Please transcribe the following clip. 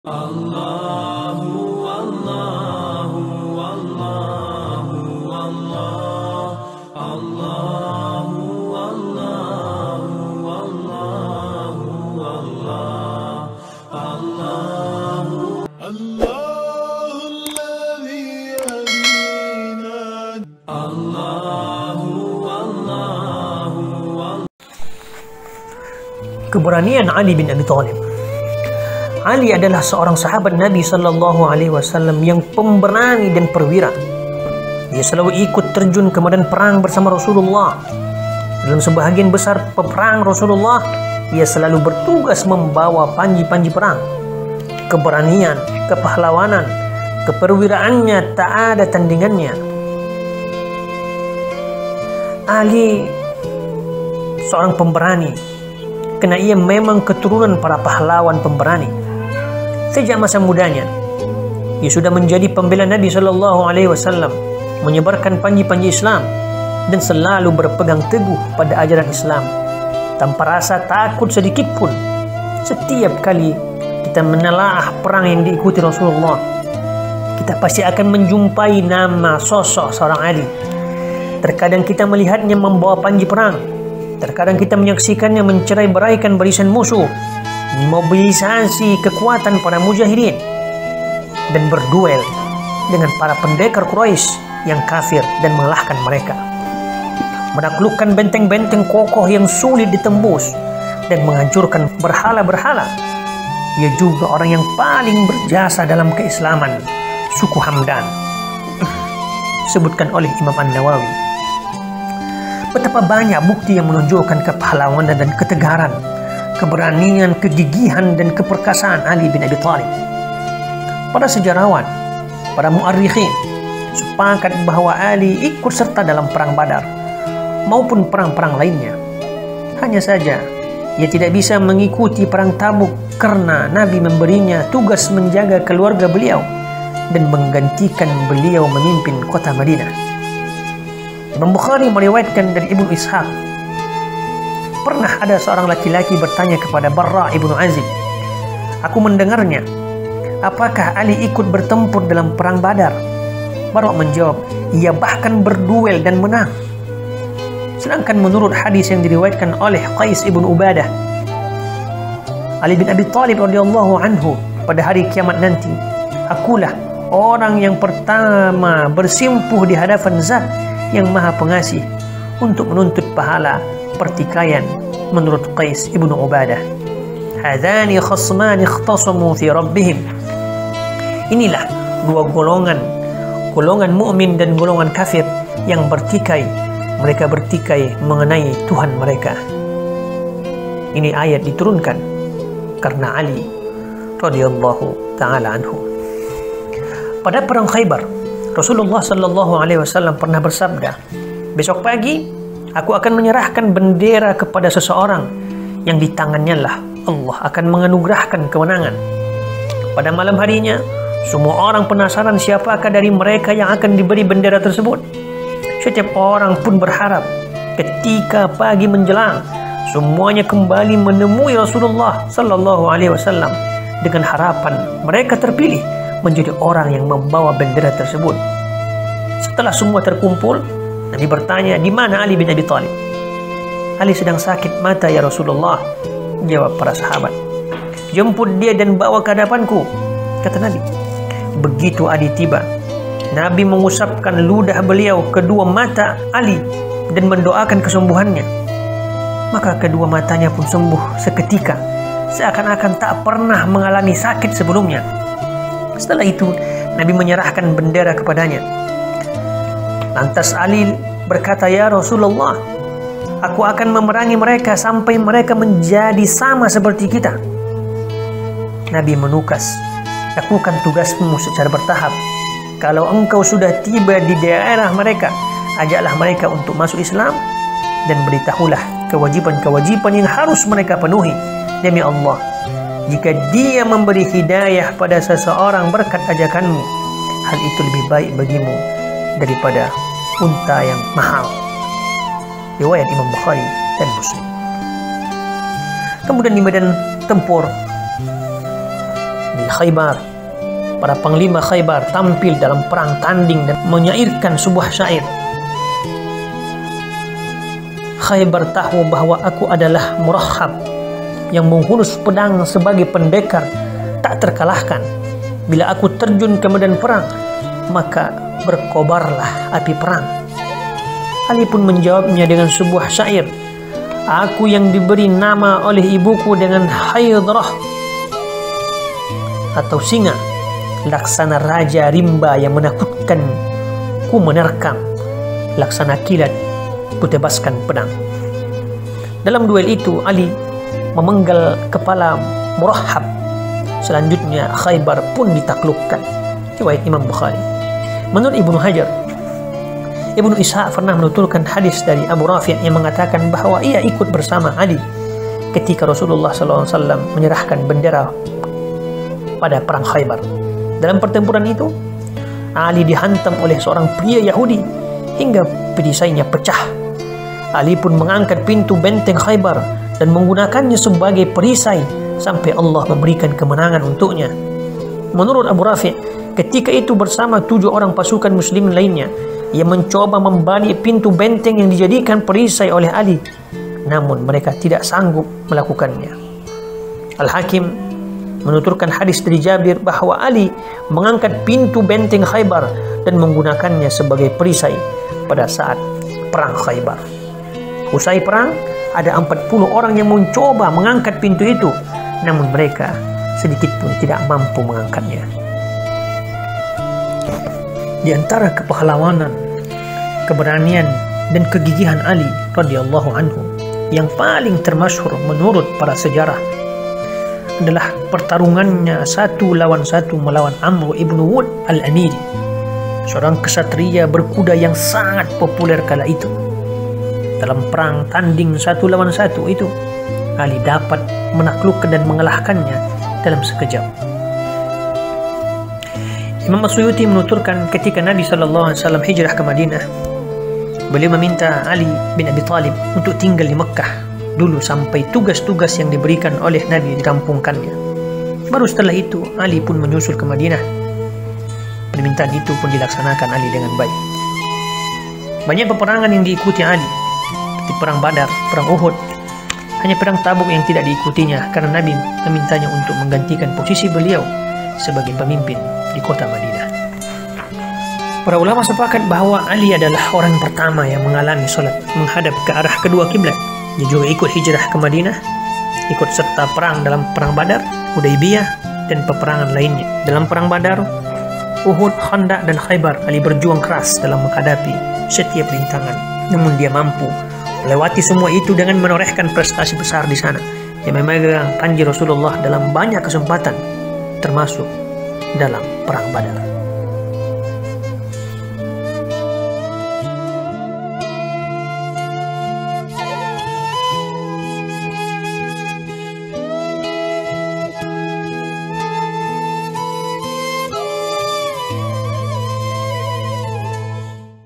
Allahu Allahu Allahu Allah Allahu Allahu Allahu Allah Allahu Alladhi yahdina Allahu Allahu. Keberanian Ali bin Abi Thalib. Ali adalah seorang sahabat Nabi Sallallahu Alaihi Wasallam yang pemberani dan perwira. Dia selalu ikut terjun ke medan perang bersama Rasulullah. Dalam sebahagian besar peperang Rasulullah, ia selalu bertugas membawa panji-panji perang. Keberanian, kepahlawanan, keperwiraannya tak ada tandingannya. Ali seorang pemberani, karena ia memang keturunan para pahlawan pemberani. Sejak masa mudanya, ia sudah menjadi pembela Nabi Shallallahu Alaihi Wasallam, menyebarkan panji-panji Islam dan selalu berpegang teguh pada ajaran Islam tanpa rasa takut sedikit pun. Setiap kali kita menelaah perang yang diikuti Rasulullah, kita pasti akan menjumpai nama sosok seorang Ali. Terkadang kita melihatnya membawa panji perang, terkadang kita menyaksikannya mencerai-beraikan barisan musuh, mobilisasi kekuatan para mujahidin, dan berduel dengan para pendekar Quraisy yang kafir dan mengalahkan mereka, menaklukkan benteng-benteng kokoh yang sulit ditembus dan menghancurkan berhala-berhala. Ia juga orang yang paling berjasa dalam keislaman suku Hamdan, disebutkan oleh Imam An-Nawawi. Betapa banyak bukti yang menunjukkan kepahlawanan dan ketegaran, keberanian, kegigihan, dan keperkasaan Ali bin Abi Thalib. Para sejarawan, para mu'arrikhin sepakat bahwa Ali ikut serta dalam perang Badar maupun perang-perang lainnya. Hanya saja ia tidak bisa mengikuti perang Tabuk karena Nabi memberinya tugas menjaga keluarga beliau dan menggantikan beliau memimpin kota Madinah. Imam Bukhari meriwayatkan dari Ibnu Ishaq, pernah ada seorang laki-laki bertanya kepada Barra ibnu Azib, "Aku mendengarnya, apakah Ali ikut bertempur dalam perang Badar?" Barra menjawab, "Ia bahkan berduel dan menang." Sedangkan menurut hadis yang diriwayatkan oleh Qais ibnu Ubadah, Ali bin Abi Thalib radhiyallahu anhu pada hari kiamat nanti, "Akulah orang yang pertama bersimpuh di hadapan Zat yang Maha Pengasih untuk menuntut pahala pertikaian." Menurut Qais ibnu Ubadah, "Hadzani khasmani ikhtasamu fi rabbihim." Inilah dua golongan mukmin dan golongan kafir yang bertikai. Mereka bertikai mengenai Tuhan mereka. Ini ayat diturunkan karena Ali radhiyallahu taala anhu. Pada perang Khaybar, Rasulullah Sallallahu Alaihi Wasallam pernah bersabda, "Besok pagi aku akan menyerahkan bendera kepada seseorang yang di tangannya lah Allah akan menganugerahkan kemenangan." Pada malam harinya, semua orang penasaran siapakah dari mereka yang akan diberi bendera tersebut. Setiap orang pun berharap ketika pagi menjelang, semuanya kembali menemui Rasulullah Sallallahu Alaihi Wasallam dengan harapan mereka terpilih menjadi orang yang membawa bendera tersebut. Setelah semua terkumpul, Nabi bertanya, "Di mana Ali bin Abi Thalib?" "Ali sedang sakit mata ya Rasulullah," jawab para sahabat. "Jemput dia dan bawa ke hadapanku," kata Nabi. Begitu Ali tiba, Nabi mengusapkan ludah beliau kedua mata Ali dan mendoakan kesembuhannya. Maka kedua matanya pun sembuh seketika, seakan-akan tak pernah mengalami sakit sebelumnya. Setelah itu, Nabi menyerahkan bendera kepadanya. Lantas Ali berkata, "Ya Rasulullah, aku akan memerangi mereka sampai mereka menjadi sama seperti kita." Nabi menukas, "Lakukan tugasmu secara bertahap. Kalau engkau sudah tiba di daerah mereka, ajaklah mereka untuk masuk Islam dan beritahulah kewajiban-kewajiban yang harus mereka penuhi. Demi Allah, jika dia memberi hidayah pada seseorang berkat ajakanmu, hal itu lebih baik bagimu daripada unta yang mahal." Riwayat Imam Bukhari dan Muslim. Kemudian di medan tempur di Khaybar. Para panglima Khaybar tampil dalam perang tanding dan menyairkan sebuah syair. Khaybar tahu bahwa aku adalah Murahhab yang menghunus pedang sebagai pendekar tak terkalahkan. Bila aku terjun ke medan perang, maka berkobarlah api perang. Ali pun menjawabnya dengan sebuah syair. Aku yang diberi nama oleh ibuku dengan Haydarah atau singa, laksana raja rimba yang menakutkan, ku menerkam, laksana kilat, ku tebaskan pedang. Dalam duel itu Ali memenggal kepala Murahhab. Selanjutnya Khaybar pun ditaklukkan. Riwayat Imam Bukhari. Menurut Ibnu Hajar, Ibnu Ishaq pernah menuturkan hadis dari Abu Rafi' yang mengatakan bahwa ia ikut bersama Ali ketika Rasulullah SAW menyerahkan bendera pada perang Khaybar. Dalam pertempuran itu, Ali dihantam oleh seorang pria Yahudi hingga perisainya pecah. Ali pun mengangkat pintu benteng Khaybar dan menggunakannya sebagai perisai sampai Allah memberikan kemenangan untuknya. Menurut Abu Rafi', ketika itu bersama 7 orang pasukan muslimin lainnya, ia mencoba membalik pintu benteng yang dijadikan perisai oleh Ali, namun mereka tidak sanggup melakukannya. Al-Hakim menuturkan hadis dari Jabir bahwa Ali mengangkat pintu benteng Khaybar dan menggunakannya sebagai perisai pada saat perang Khaybar. Usai perang, ada 40 orang yang mencoba mengangkat pintu itu, namun mereka sedikit pun tidak mampu mengangkatnya. Di antara kepahlawanan, keberanian dan kegigihan Ali radhiyallahu anhu yang paling termasyhur menurut para sejarah adalah pertarungannya 1 lawan 1 melawan Amr ibn Wud al-Amiri, seorang kesatria berkuda yang sangat populer kala itu. Dalam perang tanding 1 lawan 1 itu, Ali dapat menaklukkan dan mengalahkannya dalam sekejap. Imam As-Suyuti menuturkan ketika Nabi SAW hijrah ke Madinah, beliau meminta Ali bin Abi Thalib untuk tinggal di Mekah dulu sampai tugas-tugas yang diberikan oleh Nabi dirampungkannya. Baru setelah itu Ali pun menyusul ke Madinah. Permintaan itu pun dilaksanakan Ali dengan baik. Banyak peperangan yang diikuti Ali, seperti perang Badar, perang Uhud. Hanya perang Tabuk yang tidak diikutinya karena Nabi memintanya untuk menggantikan posisi beliau sebagai pemimpin di kota Madinah. Para ulama sepakat bahwa Ali adalah orang pertama yang mengalami salat menghadap ke arah kedua kiblat. Dia juga ikut hijrah ke Madinah, ikut serta perang dalam perang Badar, Hudaybiyah, dan peperangan lainnya. Dalam perang Badar, Uhud, Khandaq, dan Khaybar, Ali berjuang keras dalam menghadapi setiap rintangan. Namun dia mampu melewati semua itu dengan menorehkan prestasi besar di sana. Dia memegang panji Rasulullah dalam banyak kesempatan, termasuk dalam perang Badar.